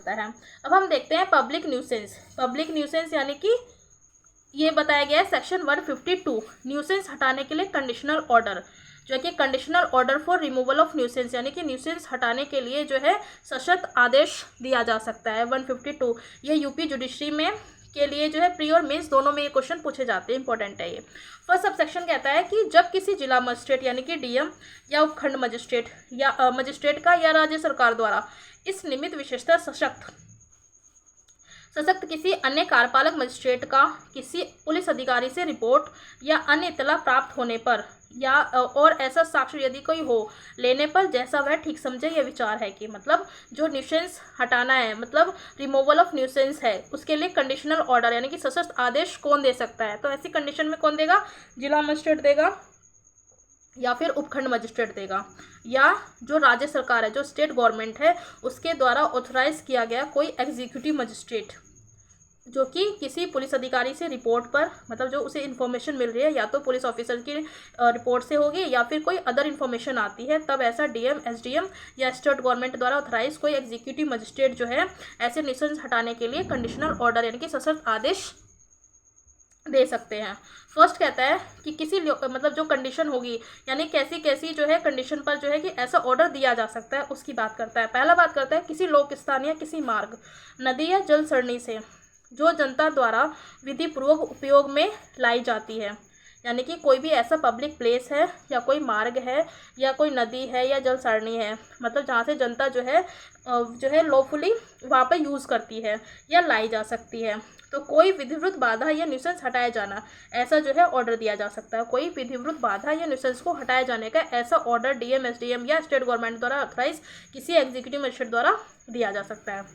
सकता है। अब हम देखते हैं पब्लिक न्यूसेंस। पब्लिक न्यूसेंस यानी कि ये बताया गया है सेक्शन 152, न्यूसेंस हटाने के लिए कंडीशनल ऑर्डर, जो कि conditional order for removal of nuisance, यानी कि न्यूसेंस हटाने के लिए जो है सशर्त आदेश दिया जा सकता है। 152 ये यूपी जुडिशरी में के लिए जो है प्री और मेंस दोनों में ये क्वेश्चन पूछे जाते हैं, इंपॉर्टेंट है ये। फर्स्ट सब सेक्शन कहता है कि जब किसी जिला मजिस्ट्रेट यानी कि डीएम या उपखंड मजिस्ट्रेट या मजिस्ट्रेट का या राज्य सरकार द्वारा इस निमित्त विशेषता सशक्त किसी अन्य कार्यपालक मजिस्ट्रेट का किसी पुलिस अधिकारी से रिपोर्ट या अन्य इत्तला प्राप्त होने पर या और ऐसा साक्ष्य यदि कोई हो लेने पर जैसा वह ठीक समझे, यह विचार है कि मतलब जो न्यूसेंस हटाना है, मतलब रिमूवल ऑफ न्यूसेंस है, उसके लिए कंडीशनल ऑर्डर यानी कि सशर्त आदेश कौन दे सकता है। तो ऐसी कंडीशन में कौन देगा? जिला मजिस्ट्रेट देगा या फिर उपखंड मजिस्ट्रेट देगा, या जो राज्य सरकार है, जो स्टेट गवर्नमेंट है, उसके द्वारा ऑथराइज किया गया कोई एग्जीक्यूटिव मजिस्ट्रेट जो कि किसी पुलिस अधिकारी से रिपोर्ट पर, मतलब जो उसे इन्फॉर्मेशन मिल रही है या तो पुलिस ऑफिसर की रिपोर्ट से होगी या फिर कोई अदर इन्फॉर्मेशन आती है, तब ऐसा डीएम, एसडीएम या स्टेट गवर्नमेंट द्वारा ऑथराइज कोई एग्जीक्यूटिव मजिस्ट्रेट जो है ऐसे न्यूसेंस हटाने के लिए कंडीशनल ऑर्डर यानी कि सशर्त आदेश दे सकते हैं। फर्स्ट कहता है कि किसी मतलब जो कंडीशन होगी यानी कैसी कैसी जो है कंडीशन पर जो है कि ऐसा ऑर्डर दिया जा सकता है, उसकी बात करता है। पहला बात करता है किसी लोक स्थान या किसी मार्ग, नदी या जल सरणी से जो जनता द्वारा विधि पूर्वक उपयोग में लाई जाती है, यानी कि कोई भी ऐसा पब्लिक प्लेस है या कोई मार्ग है या कोई नदी है या जल सरणी है, मतलब जहाँ से जनता जो है लॉफुली वहाँ पर यूज़ करती है या लाई जा सकती है, तो कोई विधिवत बाधा या न्यूसेंस हटाया जाना, ऐसा जो है ऑर्डर दिया जा सकता है। कोई विधिवत बाधा या न्यूसेंस को हटाए जाने का ऐसा ऑर्डर डीएम, एसडीएम या स्टेट गवर्नमेंट द्वारा ऑथराइज किसी एग्जीक्यूटिव मजिस्ट्रेट द्वारा दिया जा सकता है।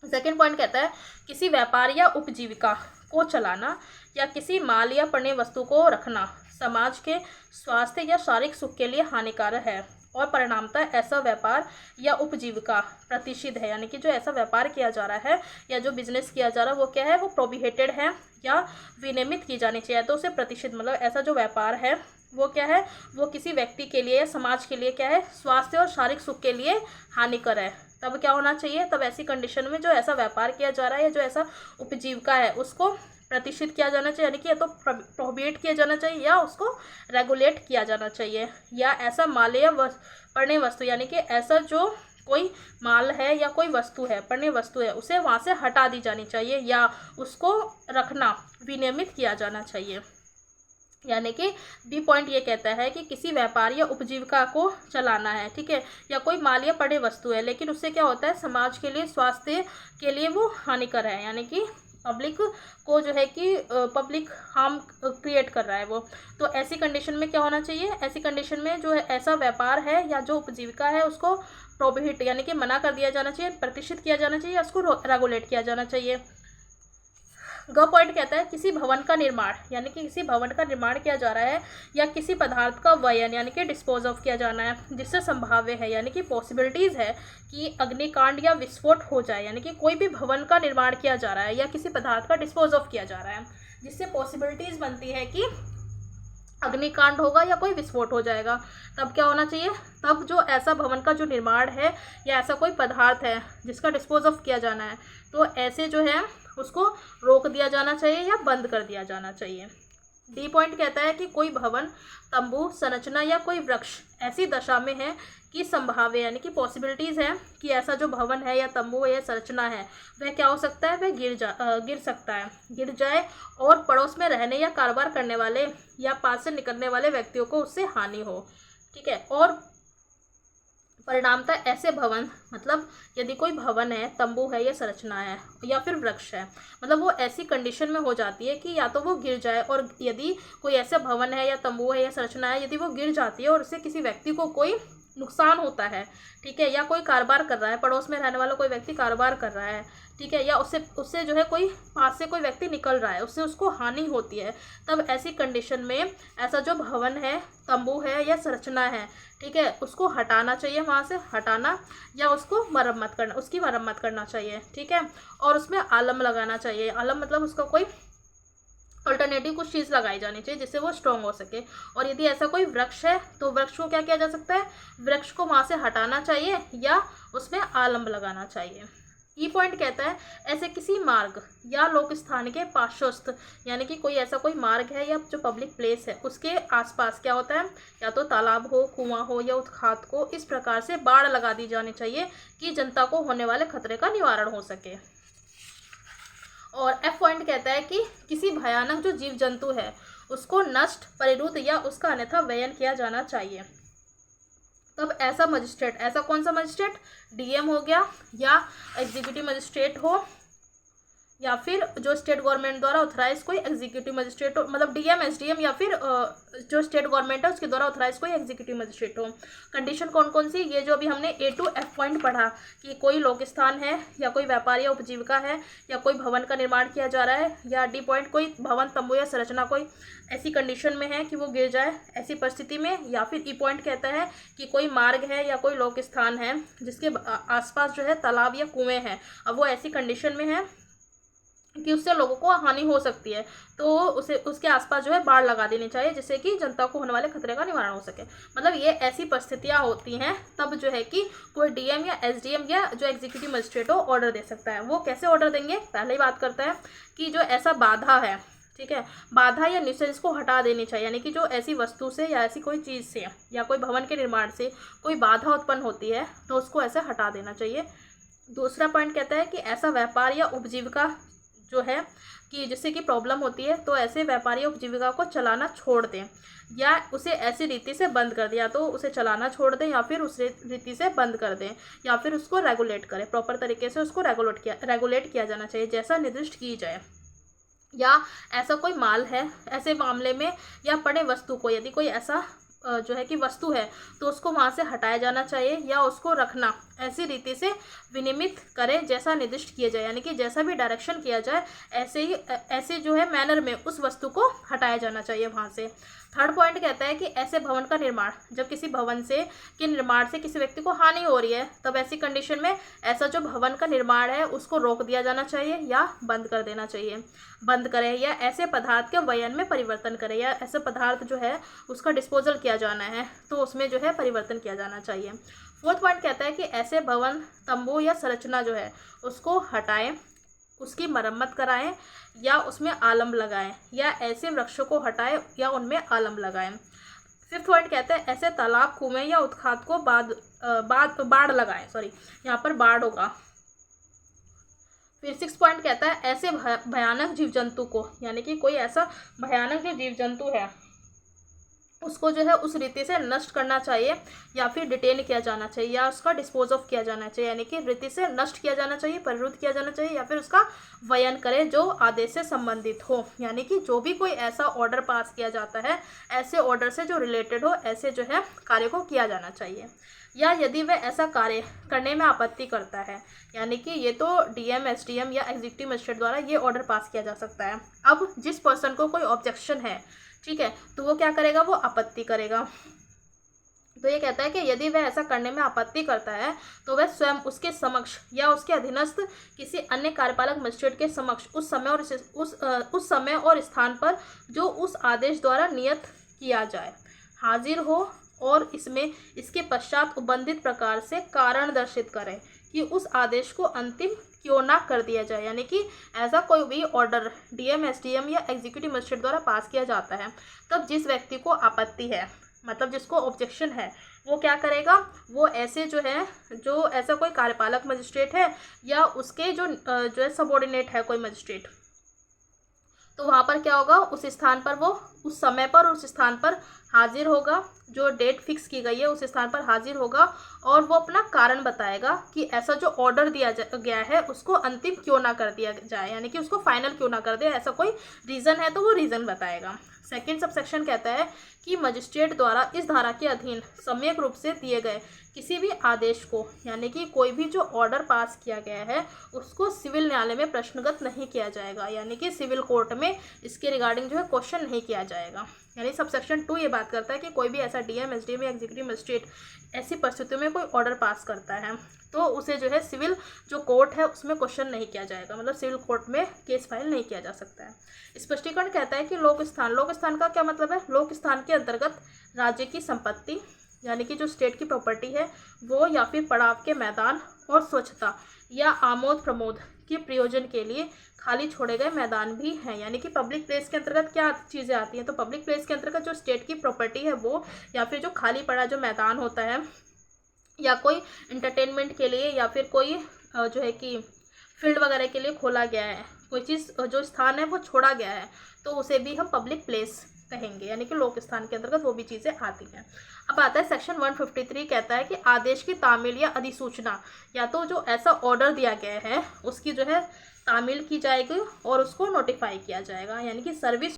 सेकेंड पॉइंट कहता है किसी व्यापार या उपजीविका को चलाना या किसी माल या पण्य वस्तु को रखना समाज के स्वास्थ्य या शारीरिक सुख के लिए हानिकारक है और परिणामतः ऐसा व्यापार या उपजीविका प्रतिषिद्ध है, यानी कि जो ऐसा व्यापार किया जा रहा है या जो बिजनेस किया जा रहा है वो क्या है, वो प्रोहिबिटेड है या विनियमित की जानी चाहिए, तो उसे प्रतिषिद्ध, मतलब ऐसा जो व्यापार है वो क्या है, वो किसी व्यक्ति के लिए या समाज के लिए क्या है, स्वास्थ्य और शारीरिक सुख के लिए हानिकर है, तब क्या होना चाहिए, तब ऐसी कंडीशन में जो ऐसा व्यापार किया जा रहा है या जो ऐसा उपजीविका है उसको प्रतिष्ठित किया जाना चाहिए, यानी कि या तो प्रोहिबिट किया जाना चाहिए या उसको रेगुलेट किया जाना चाहिए, या ऐसा माल या पण्य वस्तु, यानी कि ऐसा जो कोई माल है या कोई वस्तु है, पण्य वस्तु है, उसे वहाँ से हटा दी जानी चाहिए या उसको रखना विनियमित किया जाना चाहिए। यानी कि बी पॉइंट ये कहता है कि किसी व्यापार या उपजीविका को चलाना है, ठीक है, या कोई माल या पण्य वस्तु है, लेकिन उससे क्या होता है, समाज के लिए, स्वास्थ्य के लिए वो हानिकर है, यानी कि पब्लिक को जो है कि पब्लिक हार्म क्रिएट कर रहा है वो, तो ऐसी कंडीशन में क्या होना चाहिए, ऐसी कंडीशन में जो है ऐसा व्यापार है या जो उपजीविका है उसको प्रोहिबिट यानी कि मना कर दिया जाना चाहिए, प्रतिष्ठित किया जाना चाहिए, उसको रेगुलेट किया जाना चाहिए। ग पॉइंट कहता है किसी भवन का निर्माण, यानी कि किसी भवन का निर्माण किया जा रहा है या किसी पदार्थ का वयन यानी कि डिस्पोज ऑफ किया जाना है जिससे संभाव्य है, यानी कि पॉसिबिलिटीज़ है कि अग्निकांड या विस्फोट हो जाए, यानी कि कोई भी भवन का निर्माण किया जा रहा है या किसी पदार्थ का डिस्पोज ऑफ किया जा रहा है जिससे पॉसिबिलिटीज़ बनती है कि अग्निकांड होगा या कोई विस्फोट हो जाएगा, तब क्या होना चाहिए, तब जो ऐसा भवन का जो निर्माण है या ऐसा कोई पदार्थ है जिसका डिस्पोज ऑफ किया जाना है, तो ऐसे जो है उसको रोक दिया जाना चाहिए या बंद कर दिया जाना चाहिए। डी पॉइंट कहता है कि कोई भवन, तंबू, संरचना या कोई वृक्ष ऐसी दशा में है कि संभाव्य यानी कि पॉसिबिलिटीज़ है कि ऐसा जो भवन है या तंबू या संरचना है वह क्या हो सकता है, वह गिर सकता है, गिर जाए और पड़ोस में रहने या कारोबार करने वाले या पास से निकलने वाले व्यक्तियों को उससे हानि हो, ठीक है, और परिणामतः ऐसे भवन, मतलब यदि कोई भवन है, तंबू है या संरचना है या फिर वृक्ष है, मतलब वो ऐसी कंडीशन में हो जाती है कि या तो वो गिर जाए, और यदि कोई ऐसा भवन है या तंबू है या संरचना है यदि वो गिर जाती है और उससे किसी व्यक्ति को कोई नुकसान होता है, ठीक है, या कोई कारोबार कर रहा है, पड़ोस में रहने वाला कोई व्यक्ति कारोबार कर रहा है, ठीक है, या उससे जो है कोई पास से कोई व्यक्ति निकल रहा है, उससे उसको हानि होती है, तब ऐसी कंडीशन में ऐसा जो भवन है, तंबू है या संरचना है, ठीक है, उसको हटाना चाहिए, वहाँ से हटाना या उसको मरम्मत करना, उसकी मरम्मत करना चाहिए, ठीक है, और उसमें आलम लगाना चाहिए। आलम मतलब उसका कोई अल्टरनेटिव कुछ चीज़ लगाई जानी चाहिए जिससे वो स्ट्रॉन्ग हो सके। और यदि ऐसा कोई वृक्ष है तो वृक्ष को क्या किया जा सकता है, वृक्ष को वहाँ से हटाना चाहिए या उसमें आलम लगाना चाहिए। ई पॉइंट कहता है ऐसे किसी मार्ग या लोक स्थान के पार्श्वस्थ, यानी कि कोई ऐसा कोई मार्ग है या जो पब्लिक प्लेस है उसके आसपास क्या होता है, या तो तालाब हो, कुआं हो या उत्खात को इस प्रकार से बाड़ लगा दी जानी चाहिए कि जनता को होने वाले खतरे का निवारण हो सके। और एफ पॉइंट कहता है कि किसी भयानक जो जीव जंतु है उसको नष्ट, परिरुद्ध या उसका अन्यथा व्ययन किया जाना चाहिए। तब ऐसा मजिस्ट्रेट, ऐसा कौन सा मजिस्ट्रेट, डीएम हो गया या एग्जीक्यूटिव मजिस्ट्रेट हो, या फिर जो स्टेट गवर्नमेंट द्वारा ऑथराइज कोई एग्जीक्यूटिव मजिस्ट्रेट हो, मतलब डीएम, एसडीएम या फिर जो स्टेट गवर्नमेंट है उसके द्वारा ऑथराइज कोई एग्जीक्यूटिव मजिस्ट्रेट हो। कंडीशन कौन कौन सी, ये जो अभी हमने ए टू एफ पॉइंट पढ़ा कि कोई लोक स्थान है या कोई व्यापार या उपजीविका है या कोई भवन का निर्माण किया जा रहा है, या डी पॉइंट कोई भवन, तंबू या संरचना कोई ऐसी कंडीशन में है कि वो गिर जाए ऐसी परिस्थिति में, या फिर ई पॉइंट कहता है कि कोई मार्ग है या कोई लोक स्थान है जिसके आसपास जो है तालाब या कुएं हैं, अब वो ऐसी कंडीशन में है कि उससे लोगों को हानि हो सकती है, तो उसे उसके आसपास जो है बाड़ लगा देनी चाहिए जिससे कि जनता को होने वाले खतरे का निवारण हो सके। मतलब ये ऐसी परिस्थितियां होती हैं तब जो है कि कोई डीएम या एसडीएम या जो एग्जीक्यूटिव मजिस्ट्रेट हो ऑर्डर दे सकता है। वो कैसे ऑर्डर देंगे, पहले ही बात करता है कि जो ऐसा बाधा है, ठीक है, बाधा या न्यूसेंस को हटा देनी चाहिए, यानी कि जो ऐसी वस्तु से या ऐसी कोई चीज़ से या कोई भवन के निर्माण से कोई बाधा उत्पन्न होती है तो उसको ऐसे हटा देना चाहिए। दूसरा पॉइंट कहता है कि ऐसा व्यापार या उपजीविका जो है कि जिससे कि प्रॉब्लम होती है तो ऐसे व्यापारी उपजीविका को चलाना छोड़ दें या उसे ऐसी रीति से बंद कर दें, या तो उसे चलाना छोड़ दें या फिर उस रीति से बंद कर दें या फिर उसको रेगुलेट करें, प्रॉपर तरीके से उसको रेगुलेट किया जाना चाहिए जैसा निर्दिष्ट की जाए। या ऐसा कोई माल है, ऐसे मामले में या पड़े वस्तु को, यदि कोई ऐसा जो है कि वस्तु है तो उसको वहाँ से हटाया जाना चाहिए या उसको रखना ऐसी रीति से विनियमित करें जैसा निर्दिष्ट किया जाए, यानी कि जैसा भी डायरेक्शन किया जाए ऐसे जो है मैनर में उस वस्तु को हटाया जाना चाहिए वहाँ से। थर्ड पॉइंट कहता है कि ऐसे भवन का निर्माण, जब किसी भवन के निर्माण से किसी व्यक्ति को हानि हो रही है तब ऐसी कंडीशन में ऐसा जो भवन का निर्माण है उसको रोक दिया जाना चाहिए या बंद कर देना चाहिए, बंद करें, या ऐसे पदार्थ के वयन में परिवर्तन करें, या ऐसे पदार्थ जो है उसका डिस्पोजल किया जाना है तो उसमें जो है परिवर्तन किया जाना चाहिए। फोर्थ पॉइंट कहता है कि ऐसे भवन, तंबू या संरचना जो है उसको हटाएं, उसकी मरम्मत कराएं या उसमें आलम लगाएं, या ऐसे वृक्षों को हटाएं या उनमें आलम लगाएं। फिफ्थ पॉइंट कहता है ऐसे तालाब, कुएं या उत्खात को बाढ़ लगाएं, यहाँ पर बाढ़ होगा। फिर सिक्स पॉइंट कहता है ऐसे भयानक जीव जंतु को, यानी कि कोई ऐसा भयानक जो जीव जंतु है उसको जो है उस रीति से नष्ट करना चाहिए या फिर डिटेन किया जाना चाहिए या उसका डिस्पोज ऑफ किया जाना चाहिए, यानी कि रीति से नष्ट किया जाना चाहिए, परिरुद्ध किया जाना चाहिए या फिर उसका वयन करे जो आदेश से संबंधित हो, यानी कि जो भी कोई ऐसा ऑर्डर पास किया जाता है ऐसे ऑर्डर से जो रिलेटेड हो ऐसे जो है कार्य को किया जाना चाहिए। या यदि वह ऐसा कार्य करने में आपत्ति करता है, यानी कि ये तो डीएम, एसडीएम या एग्जीक्यूटिव मजिस्ट्रेट द्वारा ये ऑर्डर पास किया जा सकता है। अब जिस पर्सन को कोई ऑब्जेक्शन है, ठीक है, तो वो क्या करेगा, वो आपत्ति करेगा। तो ये कहता है कि यदि वह ऐसा करने में आपत्ति करता है तो वह स्वयं उसके समक्ष या उसके अधीनस्थ किसी अन्य कार्यपालक मजिस्ट्रेट के समक्ष उस समय और स्थान पर जो उस आदेश द्वारा नियत किया जाए हाजिर हो और इसके पश्चात उबंधित प्रकार से कारण दर्शित करें कि उस आदेश को अंतिम क्यों ना कर दिया जाए, यानी कि ऐसा कोई भी ऑर्डर डीएम, एसडीएम या एग्जीक्यूटिव मजिस्ट्रेट द्वारा पास किया जाता है तब जिस व्यक्ति को आपत्ति है, मतलब जिसको ऑब्जेक्शन है, वो क्या करेगा, वो ऐसे जो है जो ऐसा कोई कार्यपालक मजिस्ट्रेट है या उसके जो है सबऑर्डिनेट है कोई मजिस्ट्रेट, तो वहाँ पर क्या होगा, उस स्थान पर वो उस समय पर उस स्थान पर हाजिर होगा, जो डेट फिक्स की गई है उस स्थान पर हाजिर होगा और वो अपना कारण बताएगा कि ऐसा जो ऑर्डर दिया गया है उसको अंतिम क्यों ना कर दिया जाए, यानी कि उसको फाइनल क्यों ना कर दिया, ऐसा कोई रीज़न है तो वो रीज़न बताएगा। सेकेंड सबसेक्शन कहता है कि मजिस्ट्रेट द्वारा इस धारा के अधीन सम्यक रूप से दिए गए किसी भी आदेश को, यानी कि कोई भी जो ऑर्डर पास किया गया है उसको सिविल न्यायालय में प्रश्नगत नहीं किया जाएगा, यानी कि सिविल कोर्ट में इसके रिगार्डिंग जो है क्वेश्चन नहीं किया जाएगा। यानी सबसेक्शन 2 ये बात करता है कि कोई भी ऐसा डीएम, एसडीएम या एग्जीक्यूटिव मजिस्ट्रेट ऐसी परिस्थितियों में कोई ऑर्डर पास करता है तो उसे जो है सिविल जो कोर्ट है उसमें क्वेश्चन नहीं किया जाएगा, मतलब सिविल कोर्ट में केस फाइल नहीं किया जा सकता है। स्पष्टीकरण कहता है कि लोक स्थान का क्या मतलब है, लोक स्थान के अंतर्गत राज्य की संपत्ति, यानी कि जो स्टेट की प्रॉपर्टी है वो, या फिर पड़ाव के मैदान और स्वच्छता या आमोद प्रमोद के प्रयोजन के लिए खाली छोड़े गए मैदान भी हैं। यानी कि पब्लिक प्लेस के अंतर्गत क्या चीज़ें आती हैं, तो पब्लिक प्लेस के अंतर्गत जो स्टेट की प्रॉपर्टी है वो, या फिर जो खाली पड़ा जो मैदान होता है, या कोई इंटरटेनमेंट के लिए, या फिर कोई जो है कि फील्ड वगैरह के लिए खोला गया है, कोई चीज़ जो स्थान है वो छोड़ा गया है, तो उसे भी हम पब्लिक प्लेस कहेंगे, यानी कि लोक स्थान के अंतर्गत वो भी चीज़ें आती हैं। अब आता है सेक्शन 153, कहता है कि आदेश की तामील या अधिसूचना, या तो जो ऐसा ऑर्डर दिया गया है उसकी जो है तामील की जाएगी और उसको नोटिफाई किया जाएगा, यानी कि सर्विस